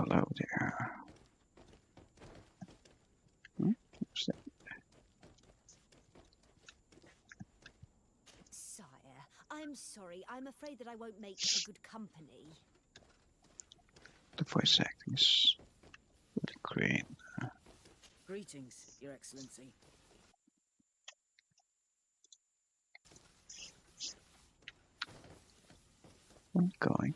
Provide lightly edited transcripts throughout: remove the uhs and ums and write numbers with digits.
hello there. What's that? Sire, I'm sorry. I'm afraid that I won't make for good company. The voice acting is really great. Greetings, Your Excellency. I'm going.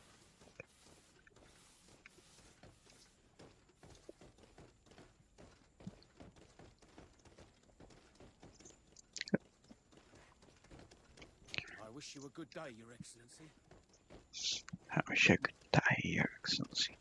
I wish you a good day, Your Excellency. I wish I could die, Your Excellency.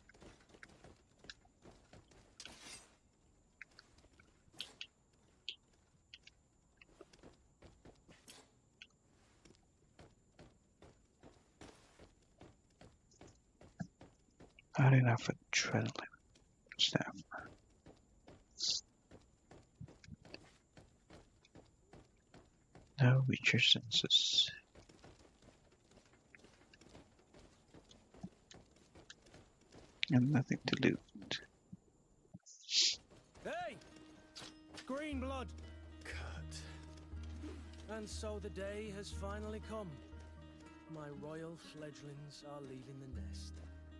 I don't have adrenaline stuff. No with your senses. And nothing to loot. Hey! Green blood! Cut. And so the day has finally come. My royal fledglings are leaving the nest.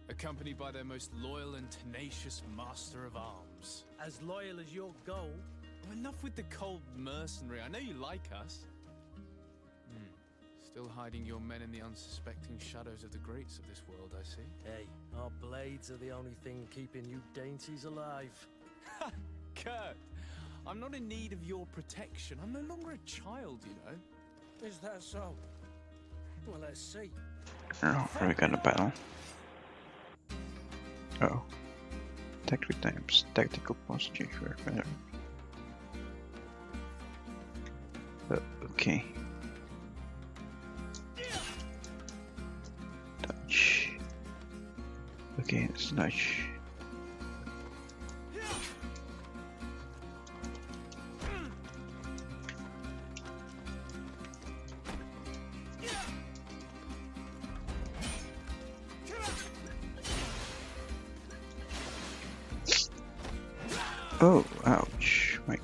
Accompanied by their most loyal and tenacious master of arms. As loyal as your goal. Oh, enough with the cold mercenary. I know you like us. Still hiding your men in the unsuspecting shadows of the greats of this world, I see. Hey, our blades are the only thing keeping you dainties alive. Kurt, I'm not in need of your protection. I'm no longer a child, you know. Is that so? Well, let's see. Oh, are we gonna battle? Oh. Attack 3 times. Tactical posture. Okay. Touch. Okay, it's touch. Oh, ouch. Wait.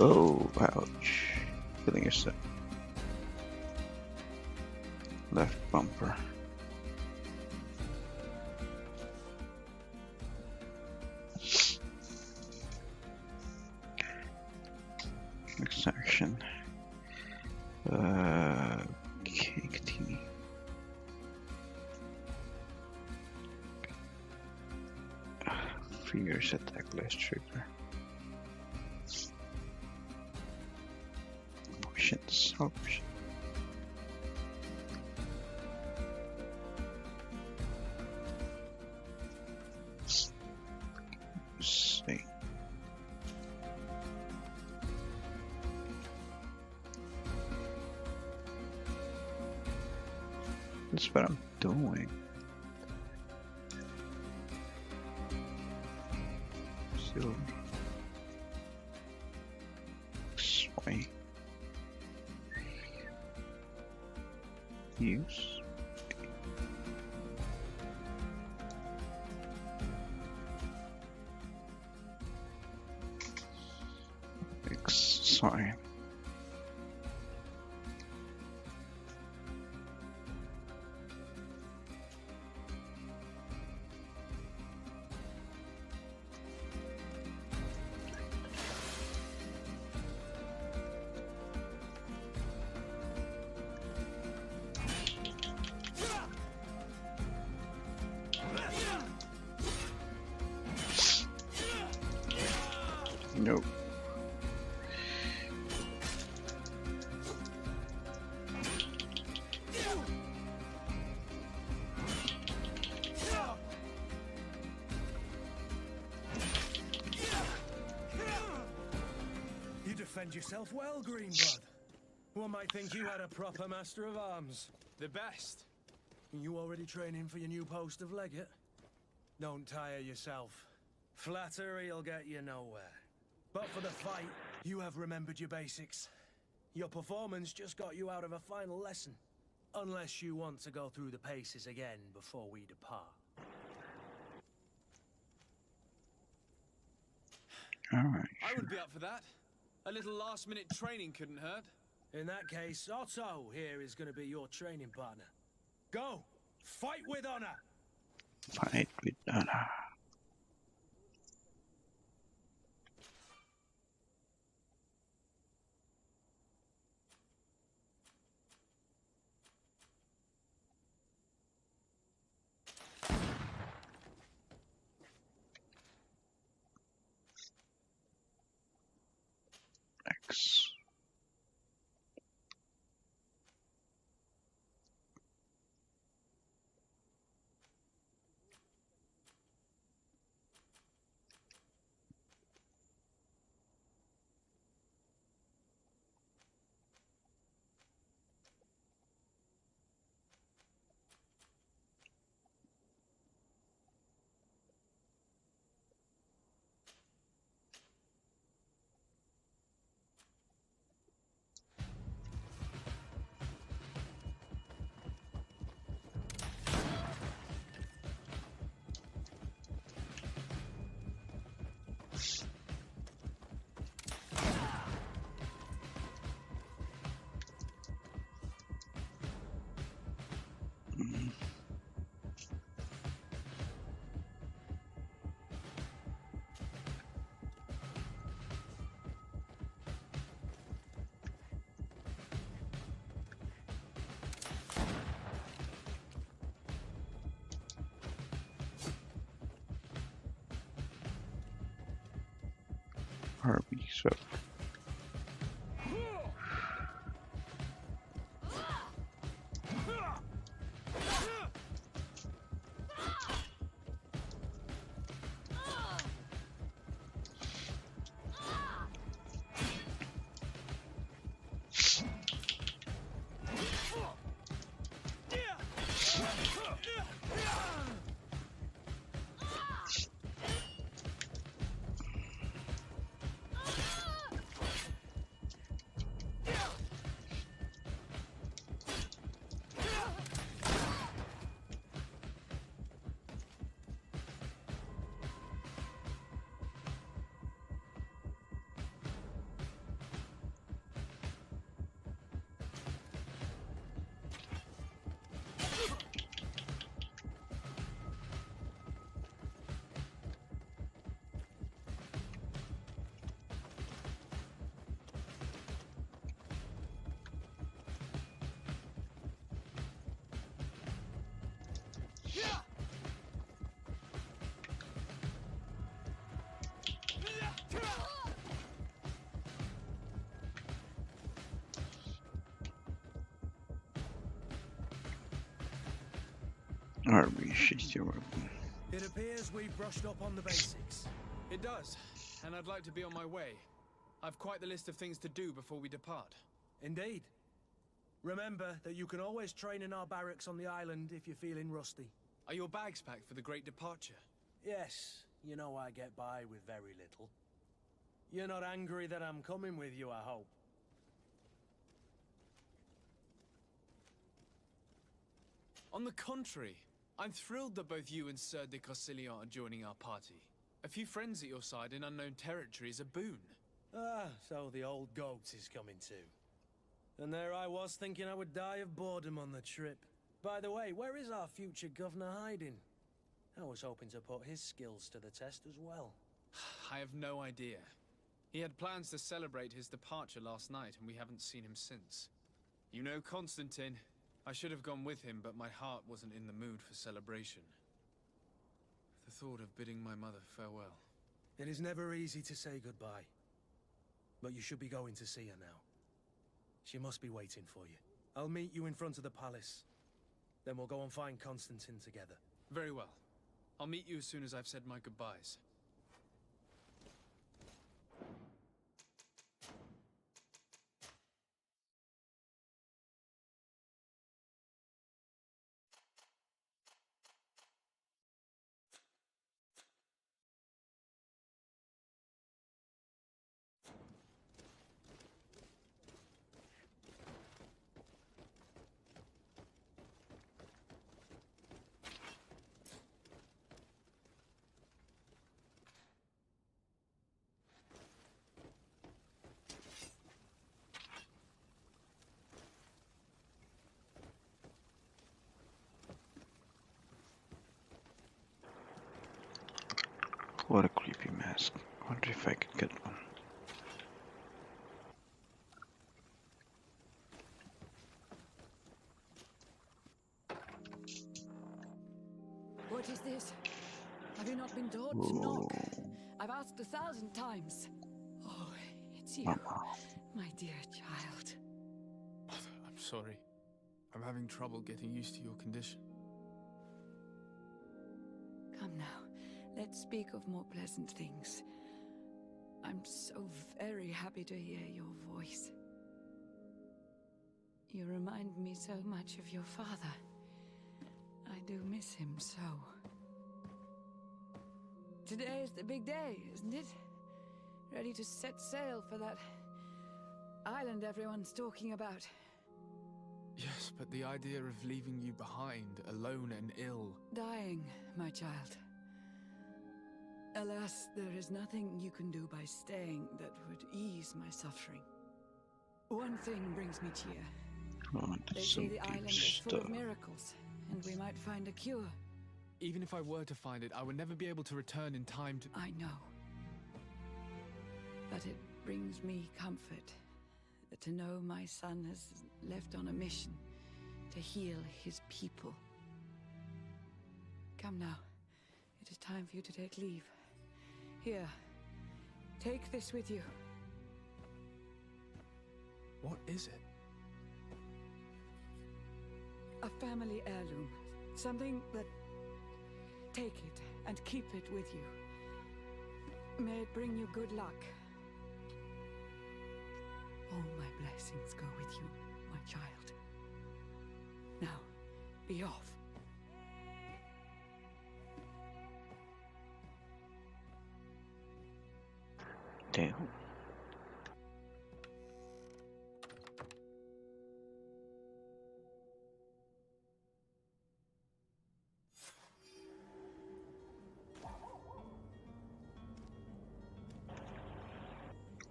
Oh, ouch. Killing yourself. Left bumper. Next action. Cake tea. Fierce attack, less trigger. Options. Options. See. That's what I'm doing. So, sway. Use. X sign. Nope. You defend yourself well, Greenblood. One might think you had a proper master of arms. The best. You already training for your new post of legate? Don't tire yourself. Flattery'll get you nowhere. But for the fight, you have remembered your basics. Your performance just got you out of a final lesson. Unless you want to go through the paces again before we depart. Alright. I would be up for that. A little last-minute training couldn't hurt. In that case, Otto here is going to be your training partner. Go! Fight with honor! Fight with honor. X. Harvey, so. Harvey, she's your weapon. It appears we've brushed up on the basics. It does, and I'd like to be on my way. I've quite the list of things to do before we depart. Indeed. Remember that you can always train in our barracks on the island if you're feeling rusty. Are your bags packed for the great departure? Yes, you know I get by with very little. You're not angry that I'm coming with you, I hope. On the contrary, I'm thrilled that both you and Sir de Cossilion are joining our party. A few friends at your side in unknown territory is a boon. Ah, so the old goat is coming too. And there I was thinking I would die of boredom on the trip. By the way, where is our future governor hiding? I was hoping to put his skills to the test as well. I have no idea. He had plans to celebrate his departure last night, and we haven't seen him since. You know Constantine. I should have gone with him, but my heart wasn't in the mood for celebration. The thought of bidding my mother farewell. It is never easy to say goodbye. But you should be going to see her now. She must be waiting for you. I'll meet you in front of the palace. Then we'll go and find Constantine together. Very well. I'll meet you as soon as I've said my goodbyes. What a creepy mask. Wonder if I could get one. What is this? Have you not been told to knock? I've asked 1,000 times. Oh, it's you, my dear child. I'm sorry. I'm having trouble getting used to your condition. Come now, let's speak of more pleasant things. I'm so very happy to hear your voice. You remind me so much of your father. I do miss him so. Today is the big day, isn't it? Ready to set sail for that island everyone's talking about. Yes, but the idea of leaving you behind, alone and ill... Dying, my child. Alas, there is nothing you can do by staying that would ease my suffering. One thing brings me cheer. Oh, They that's say some the deep island is full of stuff. miracles, and we might find a cure. Even if I were to find it, I would never be able to return in time to... I know. But it brings me comfort to know my son has left on a mission to heal his people. Come now. It is time for you to take leave. Here, take this with you. What is it? A family heirloom. Something that... Take it and keep it with you. May it bring you good luck. All my blessings go with you, my child. Now, be off. Damn.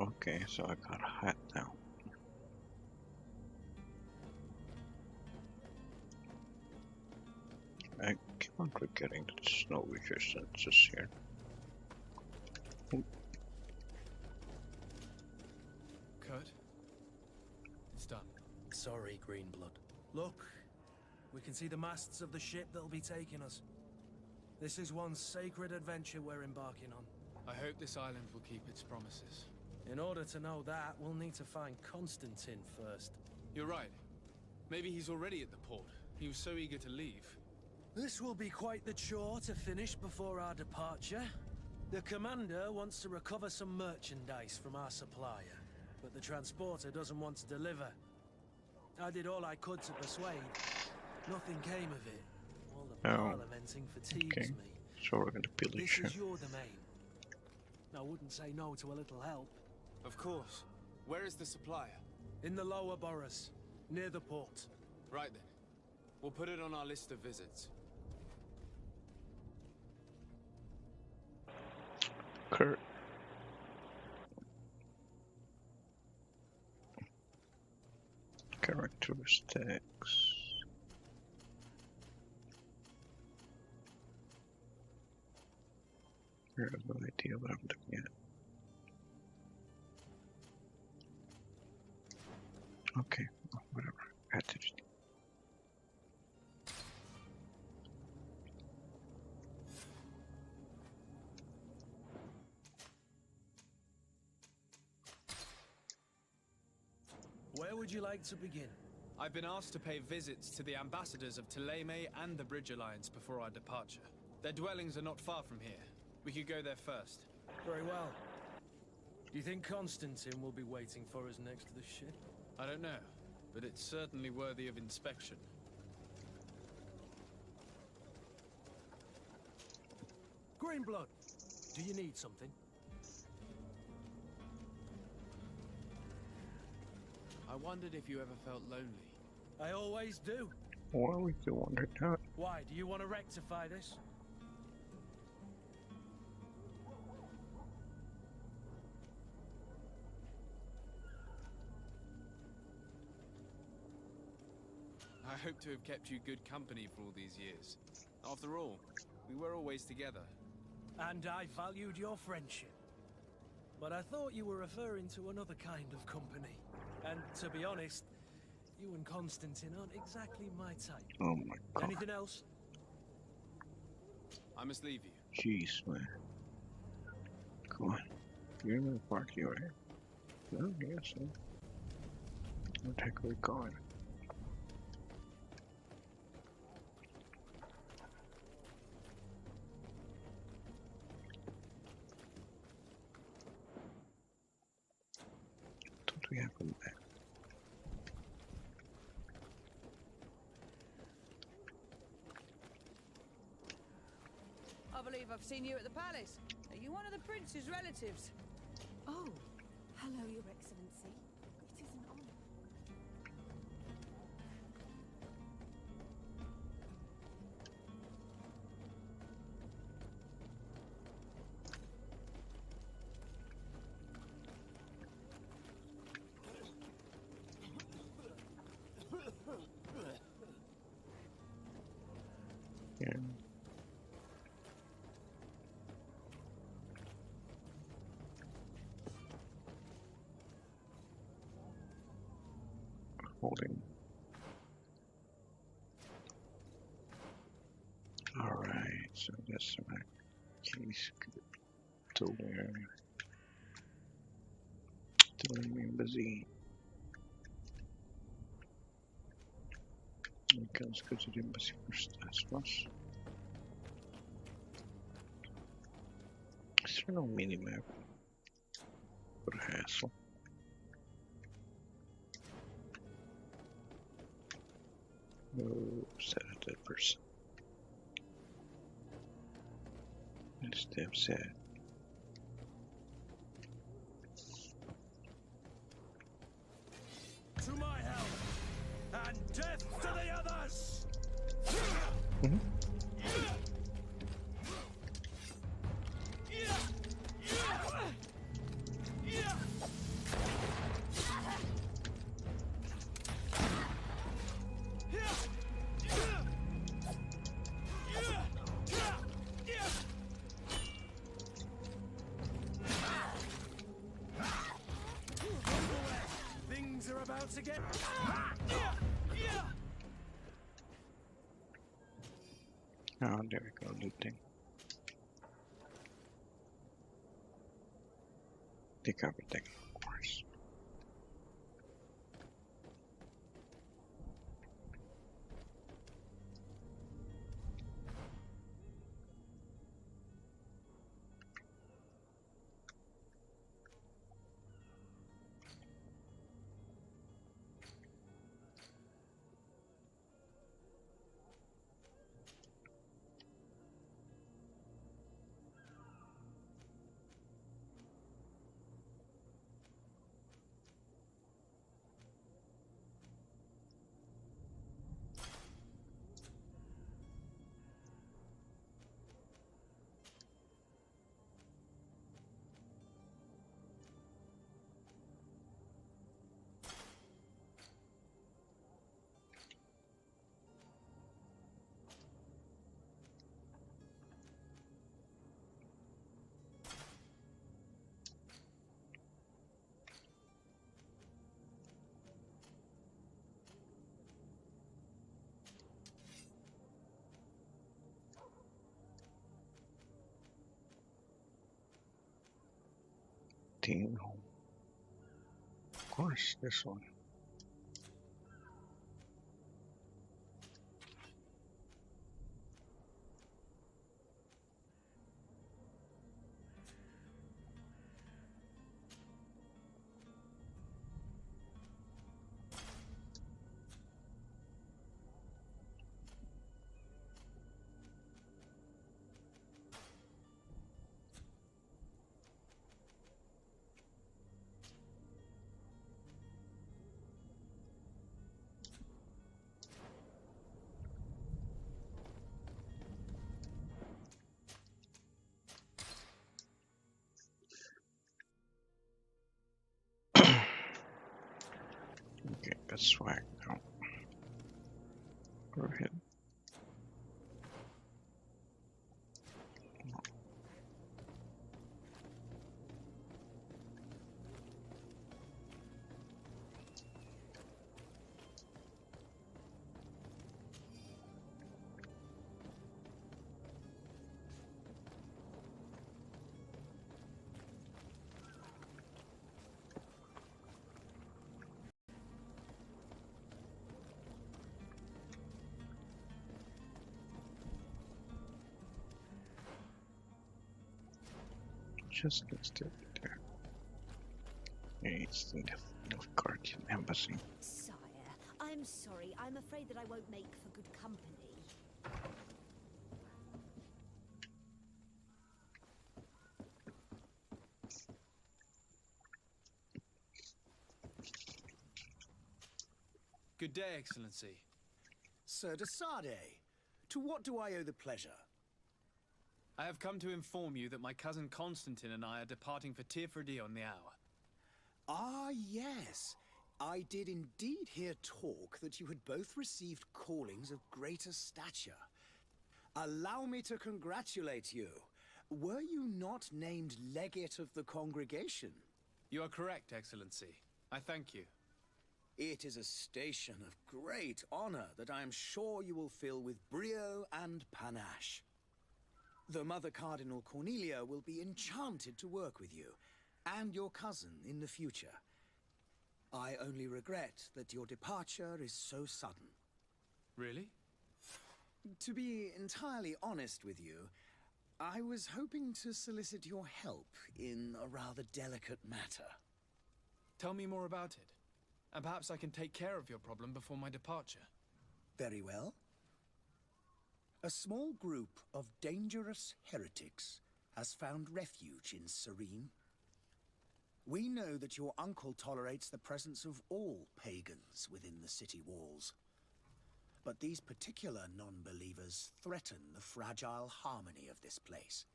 Okay, so I got a hat now. I keep on forgetting that there's no resistance here. Kurt? It's done. Sorry, Greenblood. Look, we can see the masts of the ship that'll be taking us. This is one sacred adventure we're embarking on. I hope this island will keep its promises. In order to know that, we'll need to find Constantine first. You're right. Maybe he's already at the port. He was so eager to leave. This will be quite the chore to finish before our departure. The commander wants to recover some merchandise from our supplier, but the transporter doesn't want to deliver. I did all I could to persuade. Nothing came of it. All the parliamenting fatigues me. So we're gonna pillage This her. is your domain. I wouldn't say no to a little help. Of course. Where is the supplier? In the lower boroughs, near the port. Right then. We'll put it on our list of visits. Kurt. Characteristics. I have no idea what I'm looking at. Okay, well, whatever. I had to just... Where would you like to begin? I've been asked to pay visits to the ambassadors of Thélème and the Bridge Alliance before our departure. Their dwellings are not far from here. We could go there first. Very well. Do you think Constantine will be waiting for us next to the ship? I don't know, but it's certainly worthy of inspection. Greenblood, do you need something? I wondered if you ever felt lonely. I always do. Or we could wonder that. Why, do you want to rectify this? I hope to have kept you good company for all these years. After all, we were always together. and I valued your friendship. But I thought you were referring to another kind of company. And to be honest, you and Constantine aren't exactly my type. Oh my god. Anything else? I must leave you. Jeez, man. Come on. You're in the party, right? No, yes, sir. Where the heck are we going? Don't we have a map? I believe I've seen you at the palace. Are you one of the prince's relatives? Oh, hello, Your Excellency. It is an honor. Yeah. Holding. Alright, so that's my case. Still there. Still remain busy. Let's go to the embassy first, I suppose. Is there no mini-map? What a hassle. No, set a dead person. It's damn sad. To my help, and death to the others! Things are about to get... Oh, there we go, looting. Take everything, of course. Team home. Of course, this one. Okay, that's swag now. Go ahead. just can still be there. Yeah, it's in the Guardian Embassy. Sire, I'm sorry. I'm afraid that I won't make for good company. Good day, Excellency. Sir de Sade, to what do I owe the pleasure? I have come to inform you that my cousin Constantine and I are departing for Tirfredi on the hour. Ah, yes. I did indeed hear talk that you had both received callings of greater stature. Allow me to congratulate you. Were you not named legate of the congregation? You are correct, Excellency. I thank you. It is a station of great honor that I am sure you will fill with brio and panache. The Mother Cardinal Cornelia will be enchanted to work with you, and your cousin in the future. I only regret that your departure is so sudden. Really? To be entirely honest with you, I was hoping to solicit your help in a rather delicate matter. Tell me more about it, and perhaps I can take care of your problem before my departure. Very well. A small group of dangerous heretics has found refuge in Serene. We know that your uncle tolerates the presence of all pagans within the city walls. But these particular non-believers threaten the fragile harmony of this place.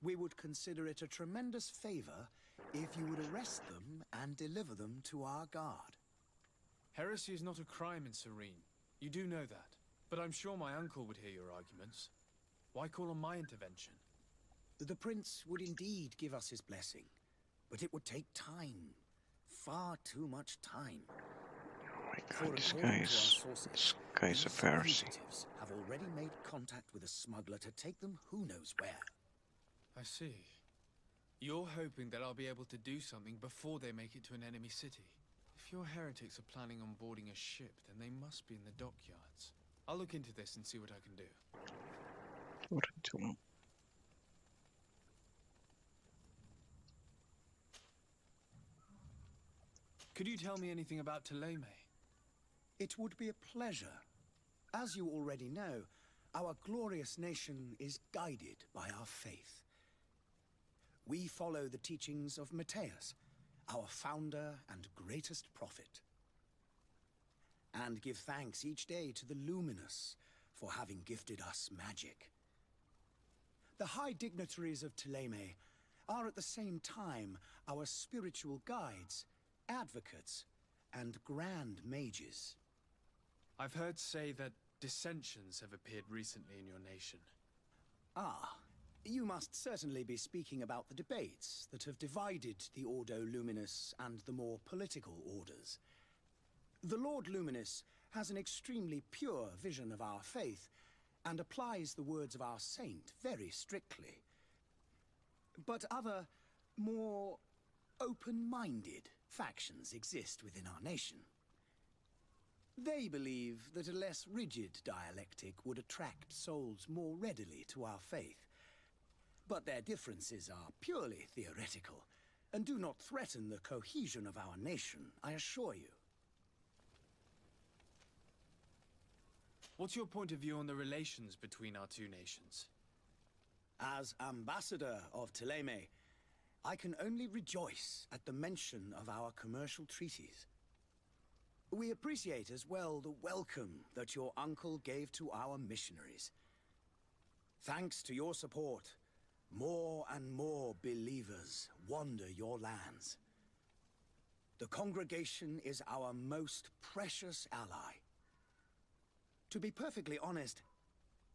We would consider it a tremendous favor if you would arrest them and deliver them to our guard. Heresy is not a crime in Serene. You do know that. But I'm sure my uncle would hear your arguments. Why call on my intervention? The prince would indeed give us his blessing, but it would take time. Far too much time. Oh my For god, this according guy to our is sources, a these Pharisee. fugitives have already made contact with a smuggler to take them who knows where. I see. You're hoping that I'll be able to do something before they make it to an enemy city. If your heretics are planning on boarding a ship, then they must be in the dockyards. I'll look into this and see what I can do. What do you do? Could you tell me anything about Thélème? It would be a pleasure. As you already know, our glorious nation is guided by our faith. We follow the teachings of Matthias, our founder and greatest prophet, and give thanks each day to the Luminous for having gifted us magic. The high dignitaries of Thélème are at the same time our spiritual guides, advocates, and grand mages. I've heard say that dissensions have appeared recently in your nation. Ah, you must certainly be speaking about the debates that have divided the Ordo Luminous and the more political orders. The Lord Luminous has an extremely pure vision of our faith and applies the words of our saint very strictly. But other, more open-minded factions exist within our nation. They believe that a less rigid dialectic would attract souls more readily to our faith. But their differences are purely theoretical and do not threaten the cohesion of our nation, I assure you. What's your point of view on the relations between our two nations? As ambassador of Thélème, I can only rejoice at the mention of our commercial treaties. We appreciate as well the welcome that your uncle gave to our missionaries. Thanks to your support, more and more believers wander your lands. The congregation is our most precious ally. To be perfectly honest,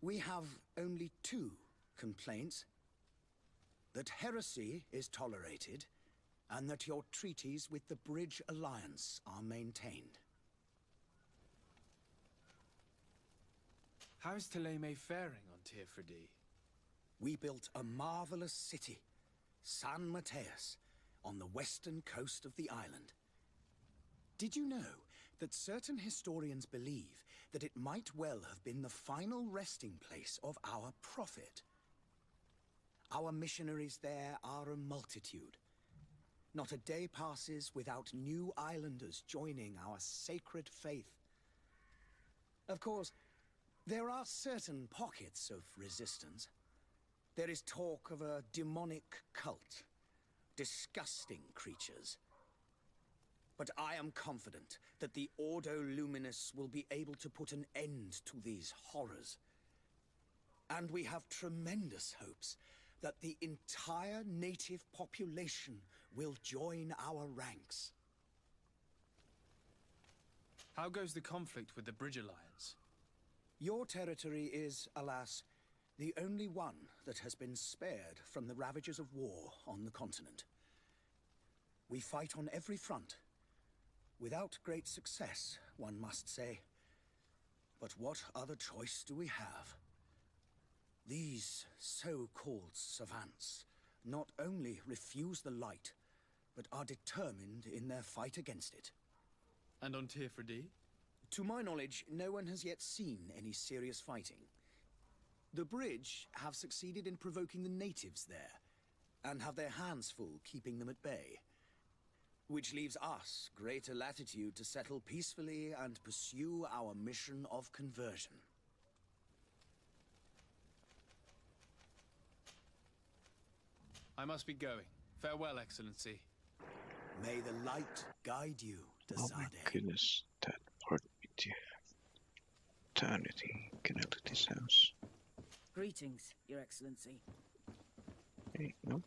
we have only two complaints: that heresy is tolerated, and that your treaties with the Bridge Alliance are maintained. How is Thélème faring on Tirfredi? We built a marvelous city, San Matthias, on the western coast of the island. Did you know that certain historians believe that it might well have been the final resting place of our prophet? Our missionaries there are a multitude. Not a day passes without new islanders joining our sacred faith. Of course, there are certain pockets of resistance. There is talk of a demonic cult. Disgusting creatures. But I am confident that the Ordo Luminous will be able to put an end to these horrors. And we have tremendous hopes that the entire native population will join our ranks. How goes the conflict with the Bridge Alliance? Your territory is, alas, the only one that has been spared from the ravages of war on the continent. We fight on every front. Without great success, one must say. But what other choice do we have? These so-called savants not only refuse the light, but are determined in their fight against it. And on Tifredi? To my knowledge, no one has yet seen any serious fighting. The Bridge have succeeded in provoking the natives there, and have their hands full keeping them at bay. Which leaves us greater latitude to settle peacefully and pursue our mission of conversion. I must be going. Farewell, Excellency. May the light guide you, Oh my Desade. goodness, that part with the eternity. Can I look this house? Greetings, Your Excellency. Hey, no?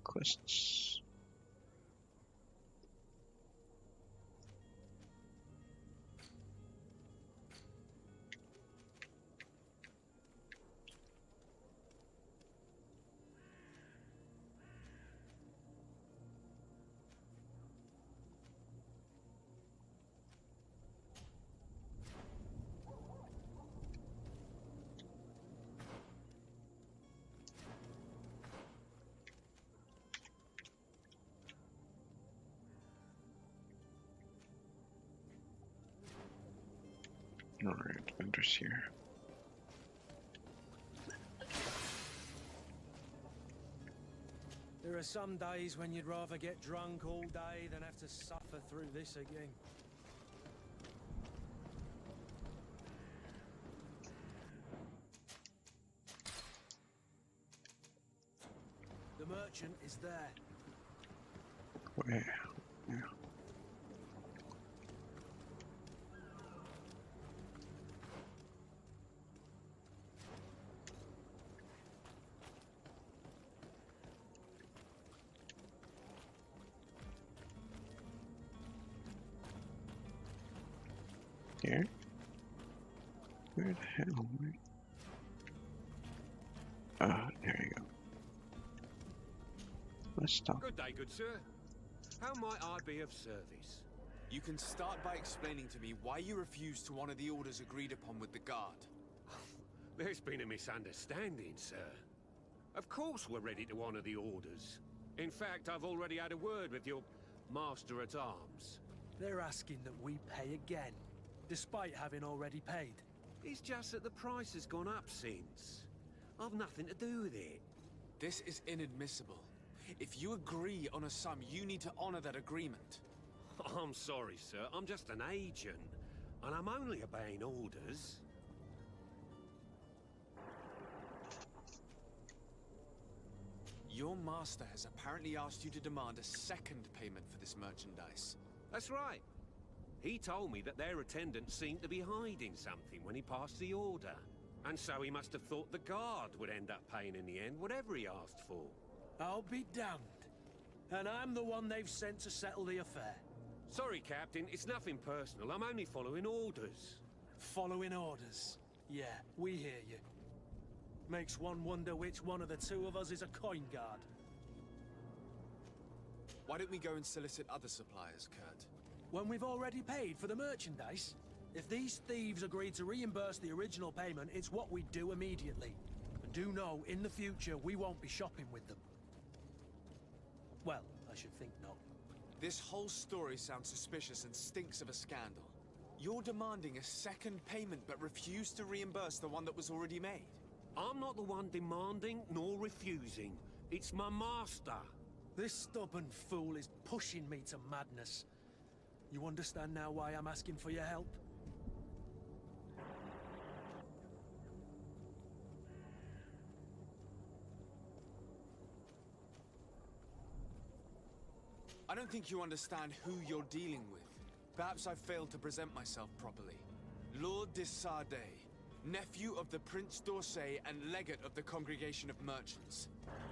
Quests. Alright, vendors here. There are some days when you'd rather get drunk all day than have to suffer through this again. The merchant is there. Where? Yeah. Here? Where the hell? There you go. Let's stop. Good day, good sir. How might I be of service? You can start by explaining to me why you refused to honor the orders agreed upon with the guard. There's been a misunderstanding, sir. Of course we're ready to honor the orders. In fact, I've already had a word with your master-at-arms. They're asking that we pay again, despite having already paid. It's just that the price has gone up since. I've nothing to do with it. This is inadmissible. If you agree on a sum, you need to honor that agreement. I'm sorry, sir. I'm just an agent. And I'm only obeying orders. Your master has apparently asked you to demand a second payment for this merchandise. That's right. He told me that their attendant seemed to be hiding something when he passed the order. And so he must have thought the guard would end up paying in the end, whatever he asked for. I'll be damned. And I'm the one they've sent to settle the affair. Sorry, Captain, it's nothing personal. I'm only following orders. Following orders. Yeah, we hear you. Makes one wonder which one of the two of us is a coin guard. Why don't we go and solicit other suppliers, Kurt? When we've already paid for the merchandise? If these thieves agree to reimburse the original payment, it's what we do immediately. And do know, in the future, we won't be shopping with them. Well, I should think not. This whole story sounds suspicious and stinks of a scandal. You're demanding a second payment but refuse to reimburse the one that was already made. I'm not the one demanding nor refusing. It's my master. This stubborn fool is pushing me to madness. You understand now why I'm asking for your help? I don't think you understand who you're dealing with. Perhaps I failed to present myself properly. Lord de Sardet, nephew of the Prince d'Orsay and legate of the Congregation of Merchants.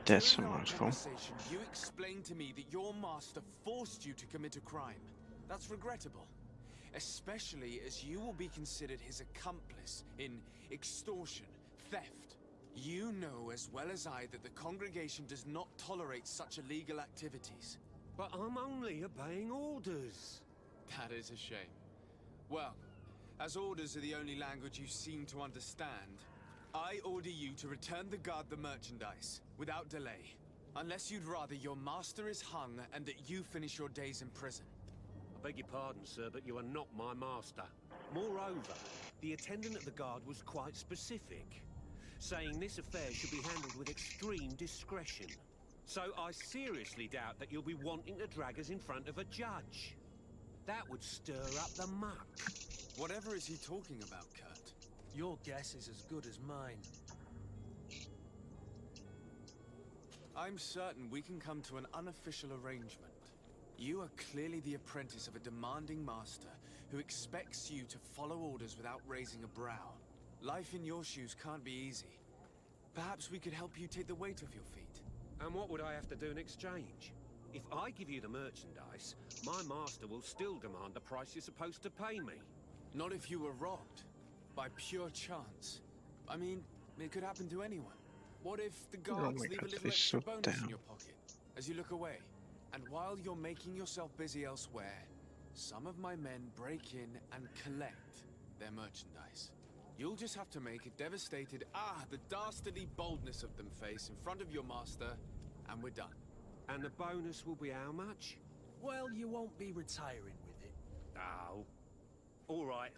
That's a During our mouthful. conversation, you explained to me that your master forced you to commit a crime. That's regrettable. Especially as you will be considered his accomplice in extortion, theft. You know as well as I that the Congregation does not tolerate such illegal activities. But I'm only obeying orders. That is a shame. Well, as orders are the only language you seem to understand, I order you to return the guard the merchandise, without delay. Unless you'd rather your master is hung and that you finish your days in prison. I beg your pardon, sir, but you are not my master. Moreover, the attendant at the guard was quite specific, saying this affair should be handled with extreme discretion. So I seriously doubt that you'll be wanting to drag us in front of a judge. That would stir up the muck. Whatever is he talking about, Kurt? Your guess is as good as mine. I'm certain we can come to an unofficial arrangement. You are clearly the apprentice of a demanding master who expects you to follow orders without raising a brow. Life in your shoes can't be easy. Perhaps we could help you take the weight off your feet. And what would I have to do in exchange? If I give you the merchandise, my master will still demand the price you're supposed to pay me. Not if you were robbed. By pure chance. I mean, it could happen to anyone. What if the guards my leave a God, little they extra shut bonus in down. your pocket as you look away? And while you're making yourself busy elsewhere, some of my men break in and collect their merchandise. You'll just have to make a devastated, the dastardly boldness of them face in front of your master, and we're done. And the bonus will be how much? Well, you won't be retiring with it. Oh. All right.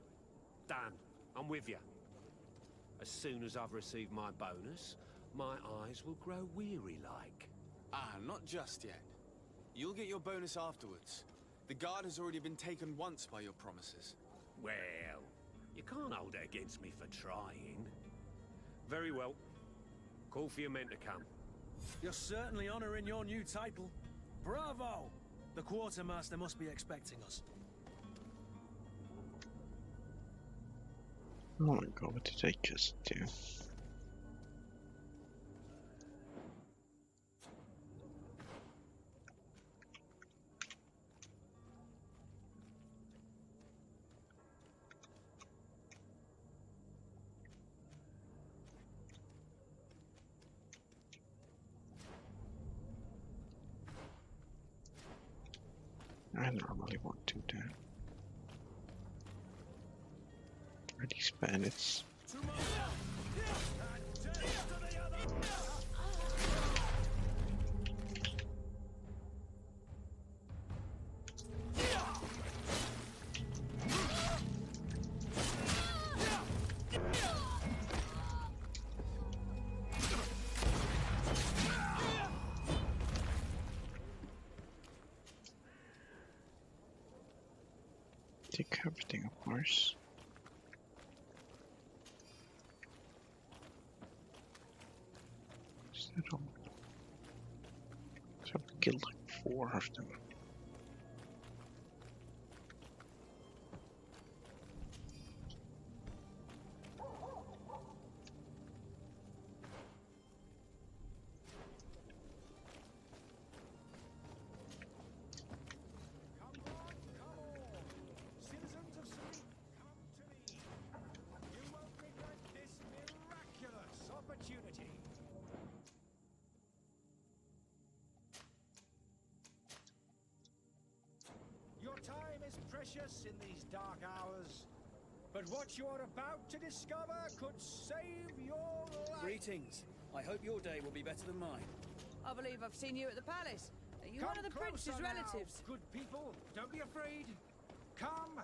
Done. I'm with you. As soon as I've received my bonus, my eyes will grow weary-like. Not just yet. You'll get your bonus afterwards. The guard has already been taken once by your promises. Well, you can't hold it against me for trying. Very well. Call for your men to come. You're certainly honoring your new title. Bravo! The quartermaster must be expecting us. Oh my god, what did I just do? I normally want to do. Are these bandits? Take everything, of course. Is that all? So I've killed like 4 of them. Time is precious in these dark hours, but what you are about to discover could save your life. Greetings. I hope your day will be better than mine. I believe I've seen you at the palace. Are you Come one of the prince's closer now, relatives? good people, don't be afraid. Come,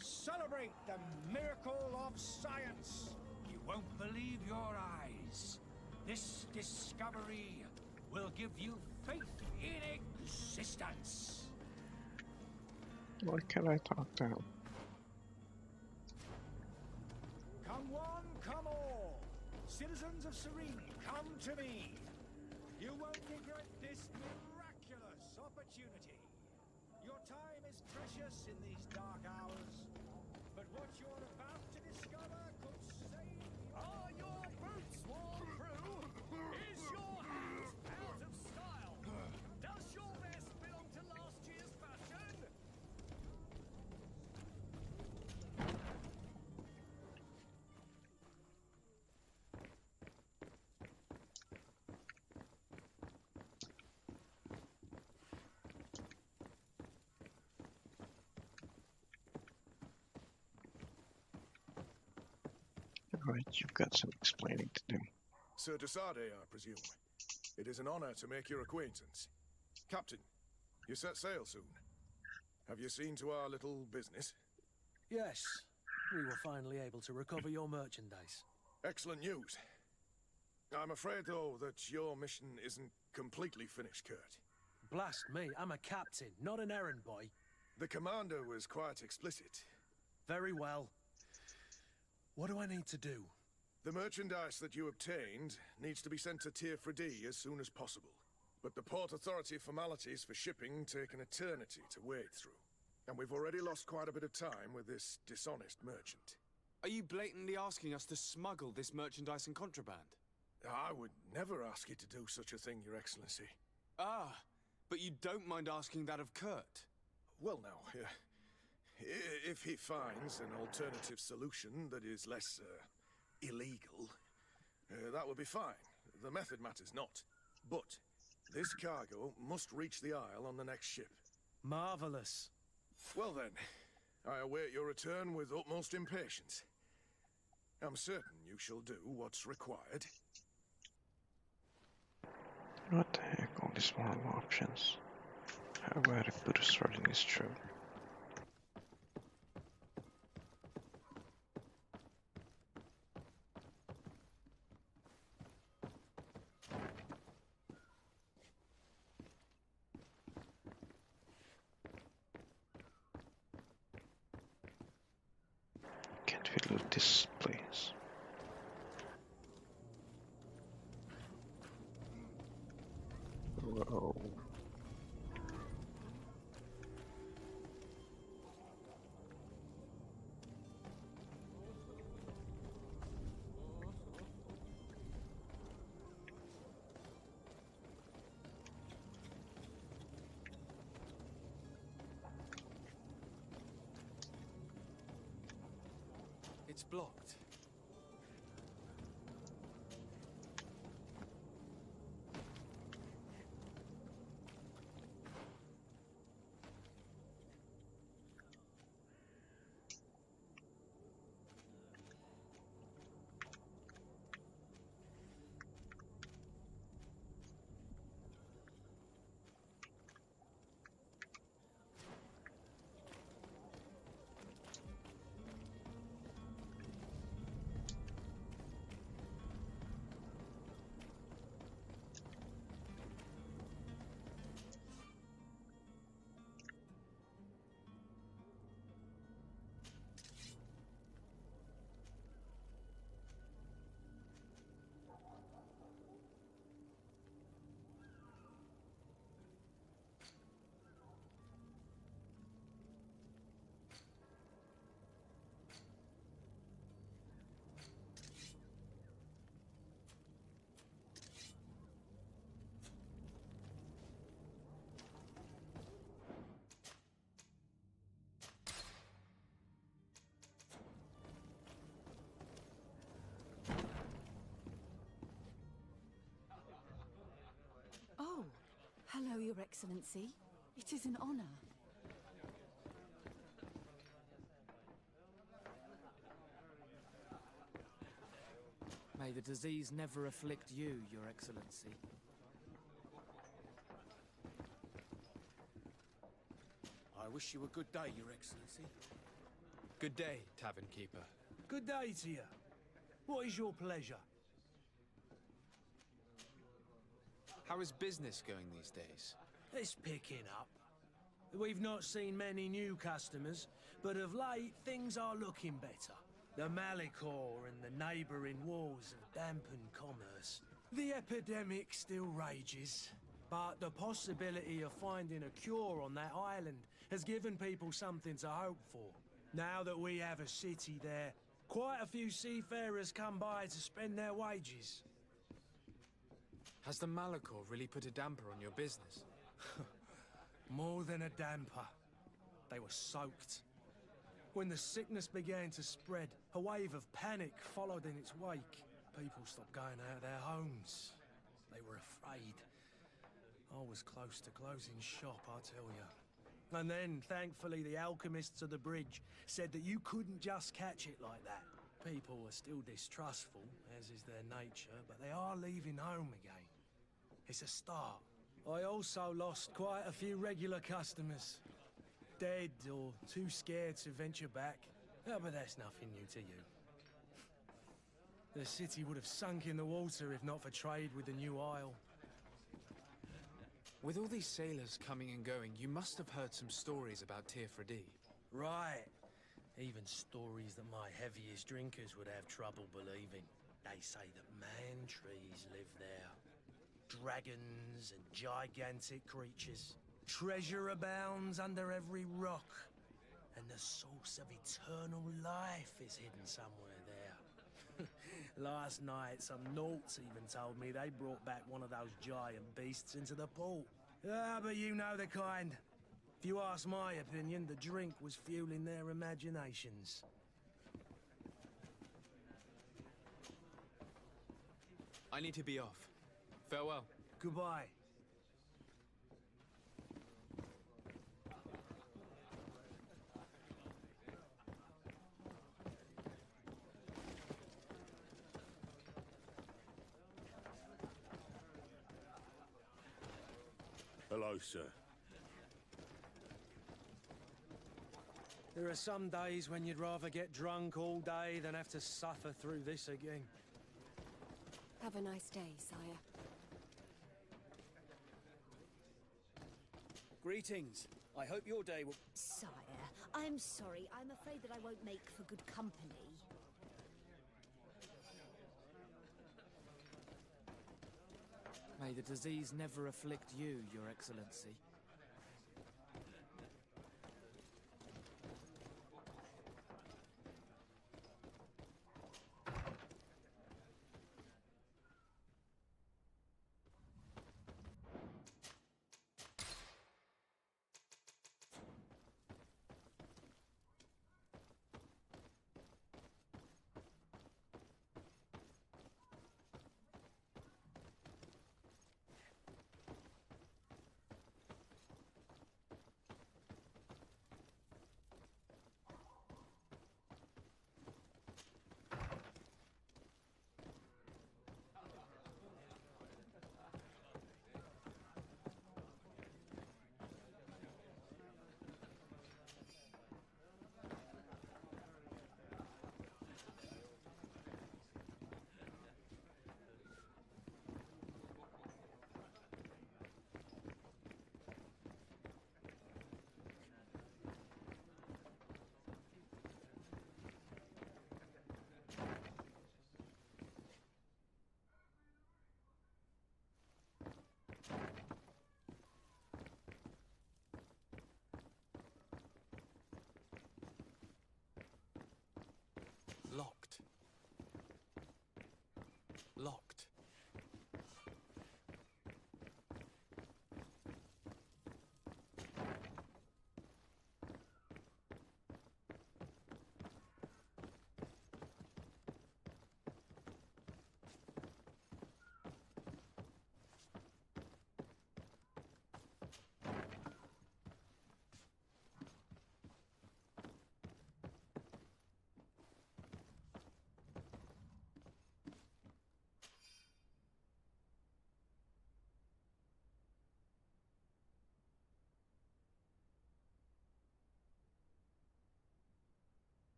celebrate the miracle of science. You won't believe your eyes. This discovery will give you faith in existence. Why can't I talk to him? Come one, come all. Citizens of Serene, come to me. You won't regret this miraculous opportunity. Your time is precious in these dark hours, but what you're about to discover could save you. Are your boots worn through? Is your hat out of style? Does your vest belong to last year's fashion? Alright, you've got some explaining to do. Sir Desade, I presume. It is an honor to make your acquaintance. Captain, you set sail soon. Have you seen to our little business? Yes, we were finally able to recover your merchandise. Excellent news. I'm afraid, though, that your mission isn't completely finished, Kurt. Blast me, I'm a captain, not an errand boy. The commander was quite explicit. Very well. What do I need to do? The merchandise that you obtained needs to be sent to Tier 3D as soon as possible. But the Port Authority formalities for shipping take an eternity to wade through. And we've already lost quite a bit of time with this dishonest merchant. Are you blatantly asking us to smuggle this merchandise and contraband? I would never ask you to do such a thing, Your Excellency. Ah, but you don't mind asking that of Kurt? Well, now, if he finds an alternative solution that is less, illegal, that would be fine. The method matters not. But this cargo must reach the Isle on the next ship. Marvelous. Well then, I await your return with utmost impatience. I'm certain you shall do what's required. What the heck, all these moral options? How bad a Buddhist writing is true. Can't we loot this place? Whoa. It's blocked. Oh, hello, Your Excellency. It is an honor. May the disease never afflict you, Your Excellency. I wish you a good day, Your Excellency. Good day, tavern keeper. Good day to you. What is your pleasure? How is business going these days? It's picking up. We've not seen many new customers, but of late things are looking better. The Malicor and the neighbouring wars have dampened commerce. The epidemic still rages, but the possibility of finding a cure on that island has given people something to hope for. Now that we have a city there, quite a few seafarers come by to spend their wages. Has the Malicor really put a damper on your business? More than a damper. They were soaked. When the sickness began to spread, a wave of panic followed in its wake. People stopped going out of their homes. They were afraid. I was close to closing shop, I tell you. And then, thankfully, the alchemists of the bridge said that you couldn't just catch it like that. People are still distrustful, as is their nature, but they are leaving home again. It's a start. I also lost quite a few regular customers. Dead or too scared to venture back. Oh, but that's nothing new to you. The city would have sunk in the water if not for trade with the new isle. With all these sailors coming and going, you must have heard some stories about Teofredi. Right. Even stories that my heaviest drinkers would have trouble believing. They say that man-trees live there. Dragons and gigantic creatures. Treasure abounds under every rock. And the source of eternal life is hidden somewhere there. Last night, some Nauts even told me they brought back one of those giant beasts into the port. Ah, but you know the kind. If you ask my opinion, the drink was fueling their imaginations. I need to be off. Farewell. Goodbye. Hello, sir. There are some days when you'd rather get drunk all day than have to suffer through this again. Have a nice day, sire. Greetings. I hope your day will... Sire, I'm sorry. I'm afraid that I won't make for good company. May the disease never afflict you, Your Excellency.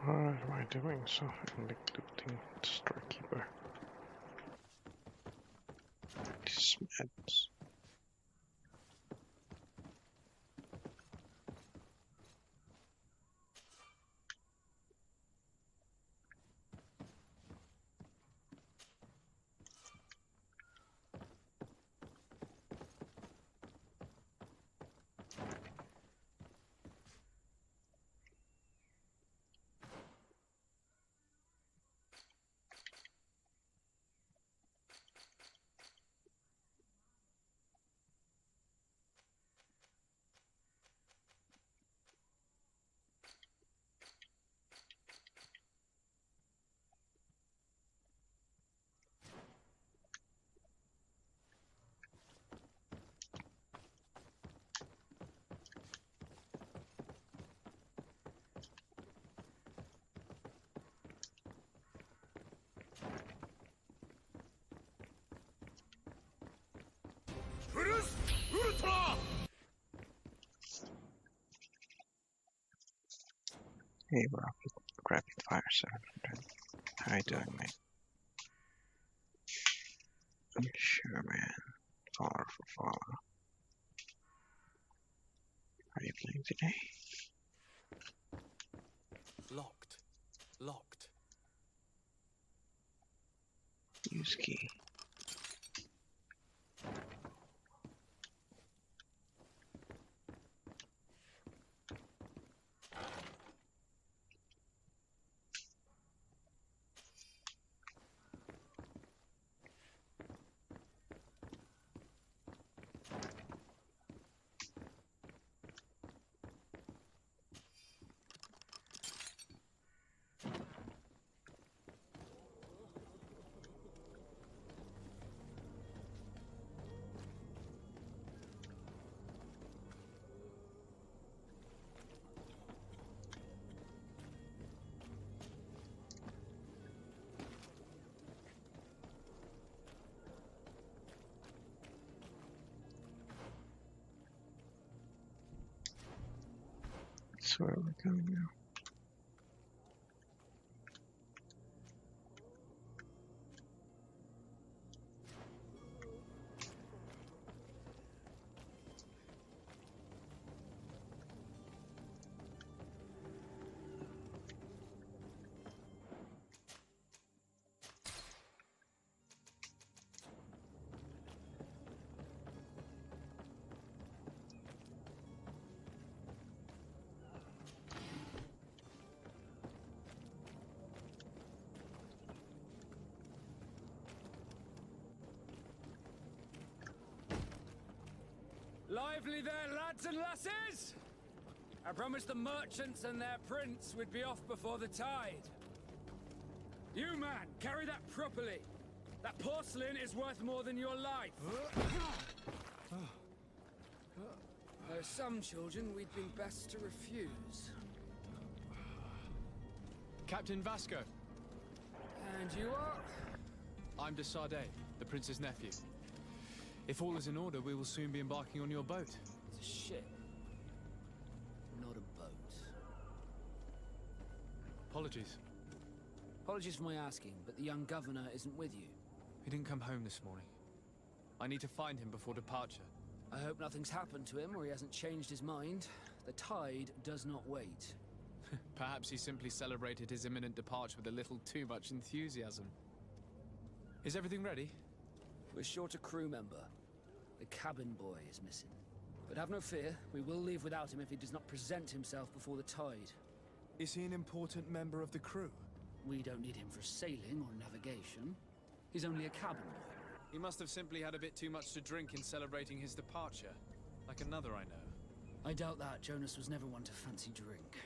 What am I doing? So I'm looting the storekeeper. These meds. Hey, rapid fire 700. How you doing, mate? I'm sure, man. Follower for follower. Are you playing today? Locked. Locked. Use key. So where are we going now? Lively there, lads and lasses! I promised the merchants and their prince we'd be off before the tide. You, man, carry that properly. That porcelain is worth more than your life. There are some children we'd been best to refuse. Captain Vasco. And you are? I'm de Sardet, the prince's nephew. If all is in order, we will soon be embarking on your boat. It's a ship, not a boat. Apologies. Apologies for my asking, but the young governor isn't with you. He didn't come home this morning. I need to find him before departure. I hope nothing's happened to him or he hasn't changed his mind. The tide does not wait. Perhaps he simply celebrated his imminent departure with a little too much enthusiasm. Is everything ready? We're short a crew member. The cabin boy is missing. But have no fear, we will leave without him if he does not present himself before the tide. Is he an important member of the crew? We don't need him for sailing or navigation. He's only a cabin boy. He must have simply had a bit too much to drink in celebrating his departure. Like another I know. I doubt that. Jonas was never one to fancy drink.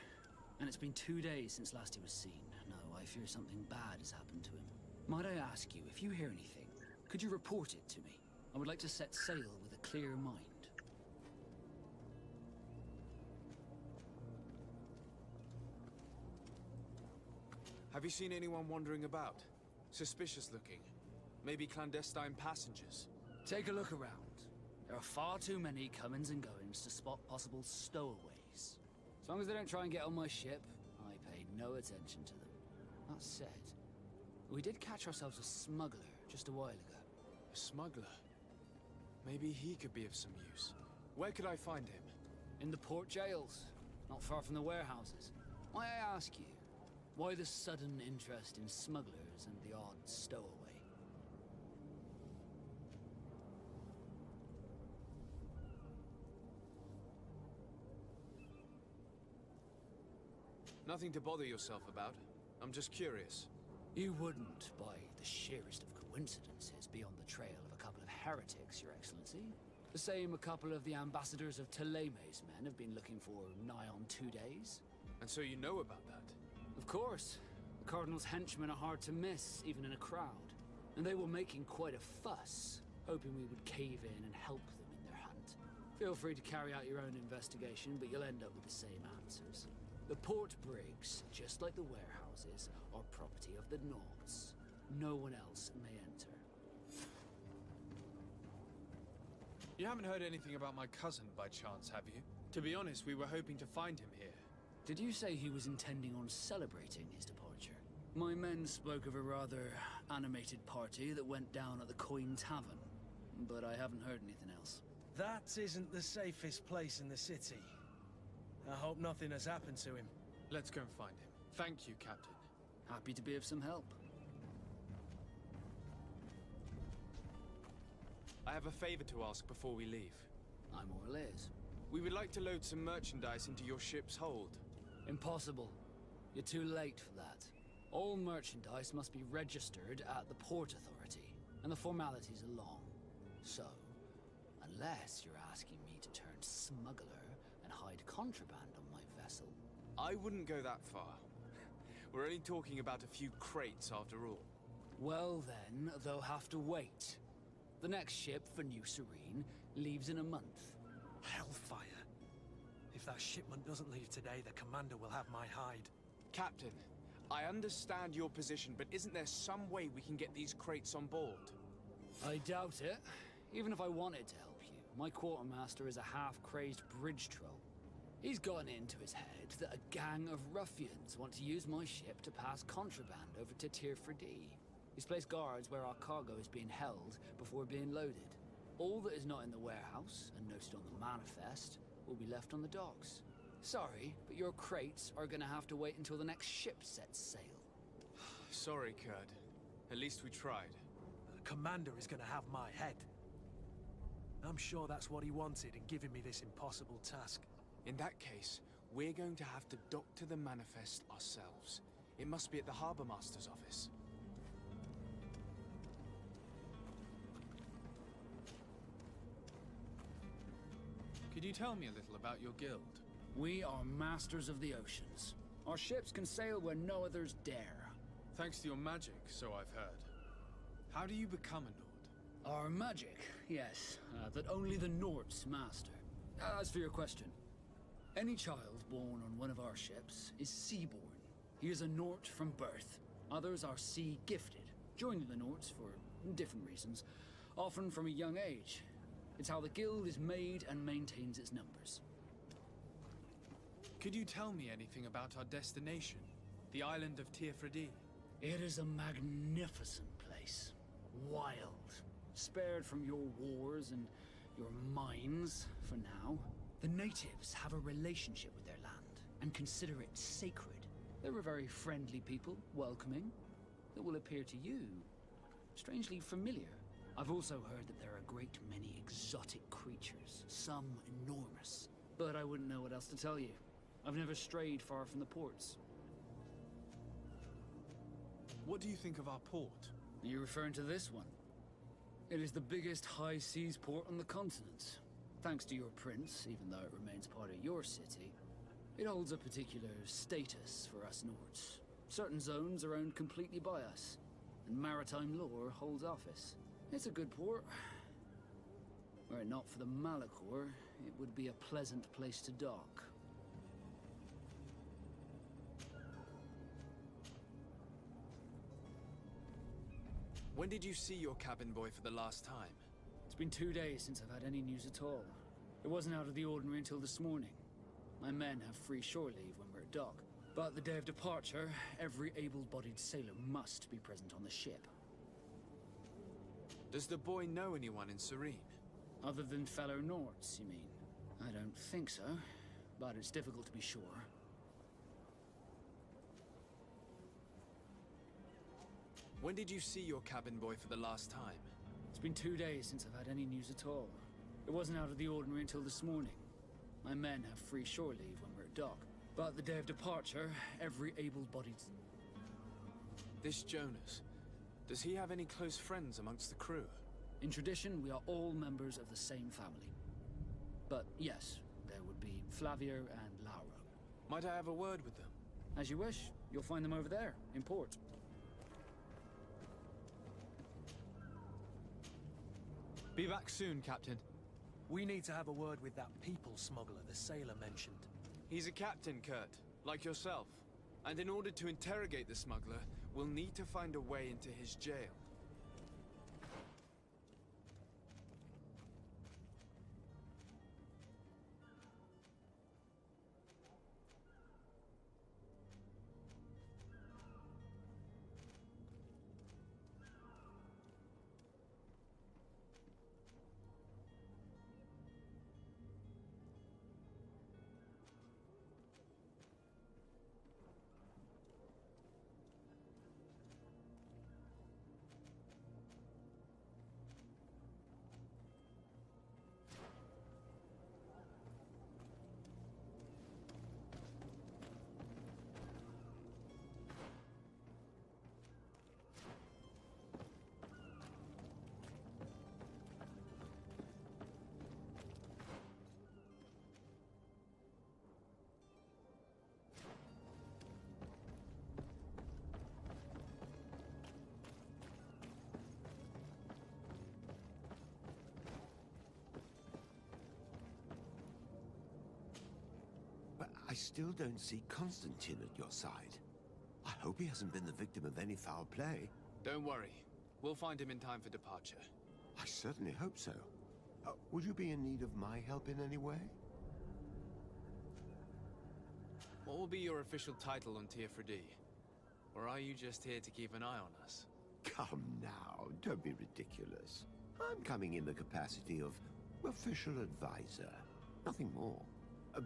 And it's been 2 days since last he was seen. No, I fear something bad has happened to him. Might I ask you, if you hear anything, could you report it to me? I would like to set sail with a clear mind. Have you seen anyone wandering about? Suspicious looking? Maybe clandestine passengers? Take a look around. There are far too many comings and goings to spot possible stowaways. As long as they don't try and get on my ship, I pay no attention to them. That said, we did catch ourselves a smuggler just a while ago. A smuggler? Maybe he could be of some use. Where could I find him? In the port jails, not far from the warehouses. May I ask you, why the sudden interest in smugglers and the odd stowaway? Nothing to bother yourself about. I'm just curious. You wouldn't, by the sheerest of coincidences, be on the trail of a couple of heretics, Your Excellency. The same a couple of the ambassadors of Teleme's men have been looking for nigh on 2 days. And so you know about that? Of course. The Cardinal's henchmen are hard to miss, even in a crowd. And they were making quite a fuss, hoping we would cave in and help them in their hunt. Feel free to carry out your own investigation, but you'll end up with the same answers. The port brigs, just like the warehouses, are property of the Nords. No one else may enter. You haven't heard anything about my cousin by chance, have you? To be honest, we were hoping to find him here. Did you say he was intending on celebrating his departure? My men spoke of a rather animated party that went down at the Coin Tavern, but I haven't heard anything else. That isn't the safest place in the city. I hope nothing has happened to him. Let's go and find him. Thank you, Captain. Happy to be of some help. I have a favor to ask before we leave. I'm all ears. We would like to load some merchandise into your ship's hold. Impossible. You're too late for that. All merchandise must be registered at the Port Authority, and the formalities are long. So, unless you're asking me to turn smuggler and hide contraband on my vessel. I wouldn't go that far. We're only talking about a few crates after all. Well then, they'll have to wait. The next ship for New Serene leaves in a month. Hellfire. If that shipment doesn't leave today, the commander will have my hide. Captain, I understand your position, but isn't there some way we can get these crates on board? I doubt it. Even if I wanted to help you, my quartermaster is a half-crazed bridge troll. He's gotten into his head that a gang of ruffians want to use my ship to pass contraband over to Tirfredi. He's placed guards where our cargo is being held before being loaded. All that is not in the warehouse and noted on the manifest will be left on the docks. Sorry, but your crates are gonna have to wait until the next ship sets sail. Sorry, Kurt. At least we tried. The commander is gonna have my head. I'm sure that's what he wanted in giving me this impossible task. In that case, we're going to have to doctor the manifest ourselves. It must be at the Harbour Master's office. Could you tell me a little about your guild? We are masters of the oceans. Our ships can sail where no others dare. Thanks to your magic, so I've heard. How do you become a Nord? Our magic, yes, that only the Nords master. As for your question, any child born on one of our ships is sea-born. He is a Nord from birth. Others are sea-gifted, joining the Nords for different reasons, often from a young age. It's how the guild is made and maintains its numbers. Could you tell me anything about our destination? The island of Tirfredi? It is a magnificent place. Wild. Spared from your wars and your mines, for now. The natives have a relationship with their land, and consider it sacred. They're a very friendly people, welcoming, that will appear to you strangely familiar. I've also heard that there are a great many exotic creatures, some enormous. But I wouldn't know what else to tell you. I've never strayed far from the ports. What do you think of our port? Are you referring to this one? It is the biggest high seas port on the continent. Thanks to your prince, even though it remains part of your city, it holds a particular status for us Nords. Certain zones are owned completely by us, and maritime law holds office. It's a good port. Were it not for the Malachor, it would be a pleasant place to dock. When did you see your cabin boy for the last time? It's been 2 days since I've had any news at all. It wasn't out of the ordinary until this morning. My men have free shore leave when we're at dock. But the day of departure, every able-bodied sailor must be present on the ship. Does the boy know anyone in Serene? Other than fellow Nords, you mean? I don't think so, but it's difficult to be sure. When did you see your cabin boy for the last time? It's been 2 days since I've had any news at all. It wasn't out of the ordinary until this morning. My men have free shore leave when we're at dock. But the day of departure, every able-bodied... This Jonas, does he have any close friends amongst the crew? In tradition, we are all members of the same family. But yes, there would be Flavio and Lauro. Might I have a word with them? As you wish. You'll find them over there, in port. Be back soon, Captain. We need to have a word with that people smuggler the sailor mentioned. He's a captain, Kurt, like yourself. And in order to interrogate the smuggler, we'll need to find a way into his jail. But I still don't see Constantine at your side. I hope he hasn't been the victim of any foul play. Don't worry. We'll find him in time for departure. I certainly hope so. Would you be in need of my help in any way? What will be your official title on Tier 4D? Or are you just here to keep an eye on us? Come now, don't be ridiculous. I'm coming in the capacity of official advisor, nothing more.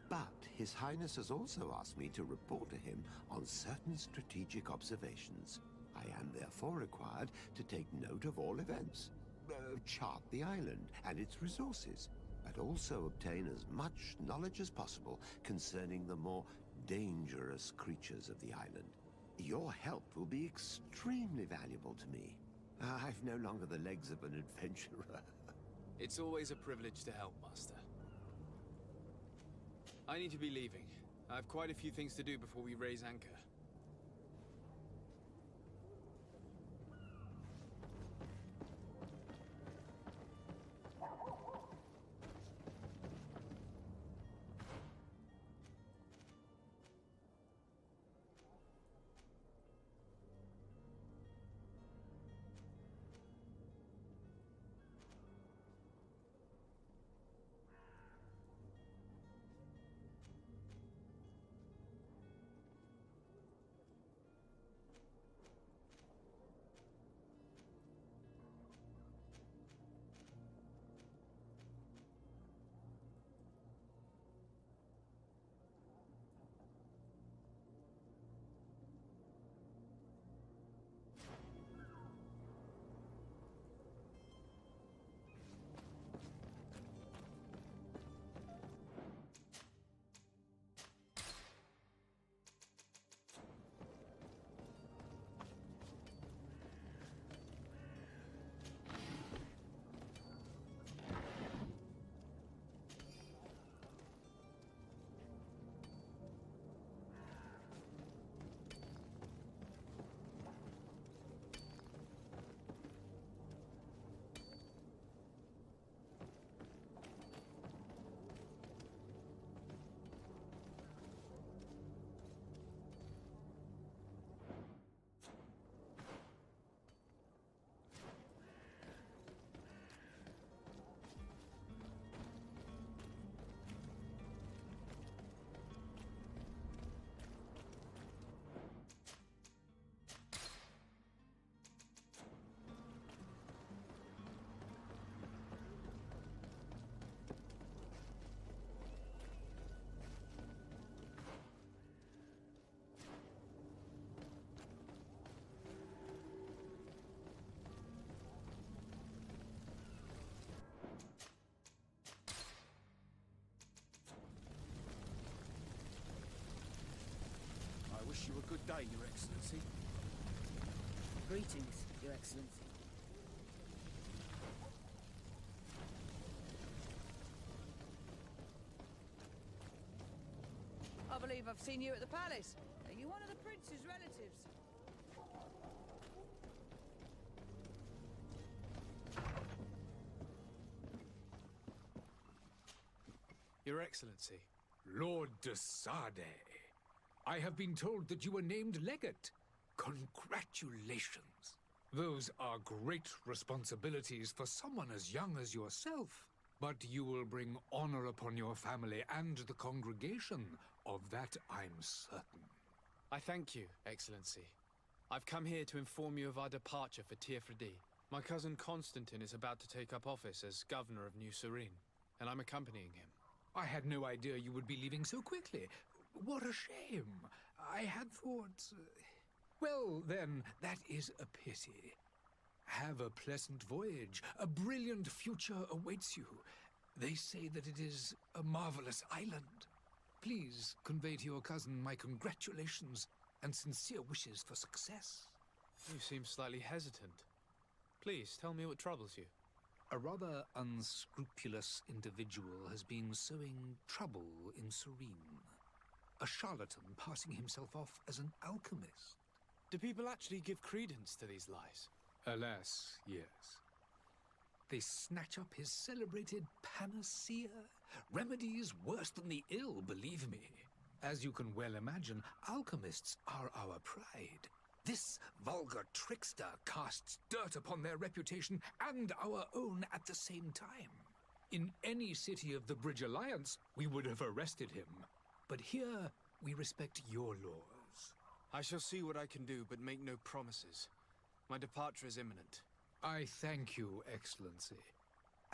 But His Highness has also asked me to report to him on certain strategic observations. I am therefore required to take note of all events, chart the island and its resources, but also obtain as much knowledge as possible concerning the more dangerous creatures of the island. Your help will be extremely valuable to me. I've no longer the legs of an adventurer. It's always a privilege to help, Master. I need to be leaving. I have quite a few things to do before we raise anchor. wish you a good day, Your Excellency. Greetings, Your Excellency. I believe I've seen you at the palace. Are you one of the prince's relatives? Your Excellency. Lord de Sade, I have been told that you were named legate. Congratulations. Those are great responsibilities for someone as young as yourself. But you will bring honor upon your family and the congregation. Of that I'm certain. I thank you, Excellency. I've come here to inform you of our departure for Tearfredi. My cousin Constantine is about to take up office as governor of New Serene, and I'm accompanying him. I had no idea you would be leaving so quickly. What a shame. I had thought... Well, then, that is a pity. Have a pleasant voyage. A brilliant future awaits you. They say that it is a marvelous island. Please convey to your cousin my congratulations and sincere wishes for success. You seem slightly hesitant. Please, tell me what troubles you. A rather unscrupulous individual has been sowing trouble in Serene. A charlatan passing himself off as an alchemist. Do people actually give credence to these lies? Alas, yes. They snatch up his celebrated panacea. Remedies worse than the ill, believe me. As you can well imagine, alchemists are our pride. This vulgar trickster casts dirt upon their reputation and our own at the same time. In any city of the Bridge Alliance, we would have arrested him. But here, we respect your laws. I shall see what I can do, but make no promises. My departure is imminent. I thank you, Excellency.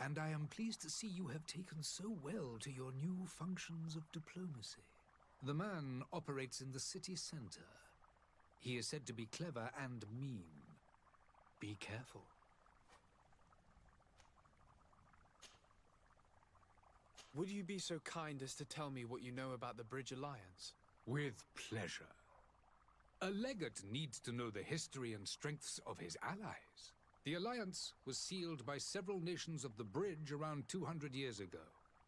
And I am pleased to see you have taken so well to your new functions of diplomacy. The man operates in the city center. He is said to be clever and mean. Be careful. Would you be so kind as to tell me what you know about the Bridge Alliance? With pleasure. A legate needs to know the history and strengths of his allies. The alliance was sealed by several nations of the Bridge around 200 years ago.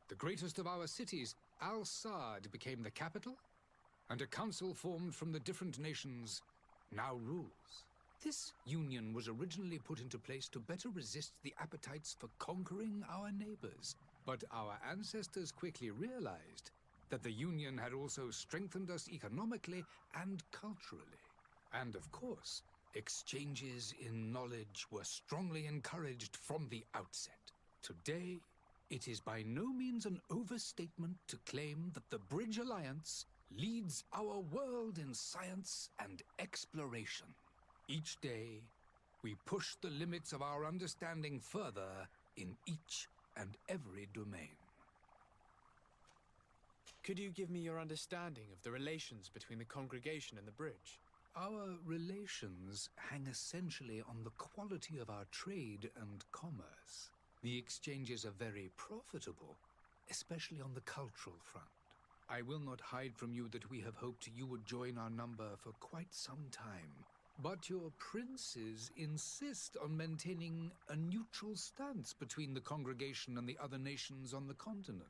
The greatest of our cities, Al-Sad, became the capital, and a council formed from the different nations now rules. This union was originally put into place to better resist the appetites for conquering our neighbors. But our ancestors quickly realized that the union had also strengthened us economically and culturally. And of course, exchanges in knowledge were strongly encouraged from the outset. Today, it is by no means an overstatement to claim that the Bridge Alliance leads our world in science and exploration. Each day, we push the limits of our understanding further in each and every domain. Could you give me your understanding of the relations between the congregation and the Bridge? Our relations hang essentially on the quality of our trade and commerce. The exchanges are very profitable, especially on the cultural front. I will not hide from you that we have hoped you would join our number for quite some time. But your princes insist on maintaining a neutral stance between the congregation and the other nations on the continent.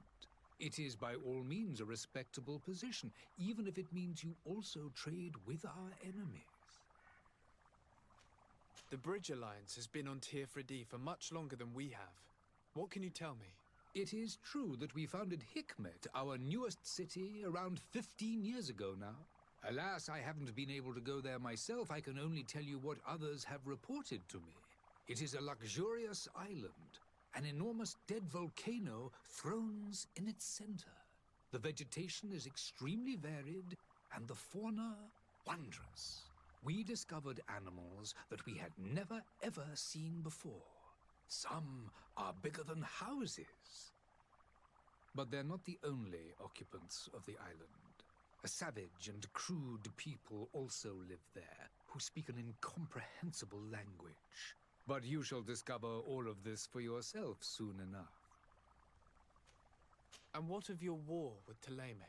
It is by all means a respectable position, even if it means you also trade with our enemies. The Bridge Alliance has been on Tearfredi for much longer than we have. What can you tell me? It is true that we founded Hikmet, our newest city, around 15 years ago now. Alas, I haven't been able to go there myself. I can only tell you what others have reported to me. It is a luxurious island. An enormous dead volcano thrones in its center. The vegetation is extremely varied, and the fauna wondrous. We discovered animals that we had never ever seen before. Some are bigger than houses. But they're not the only occupants of the island. A savage and crude people also live there, who speak an incomprehensible language. But you shall discover all of this for yourself soon enough. And what of your war with Thélème?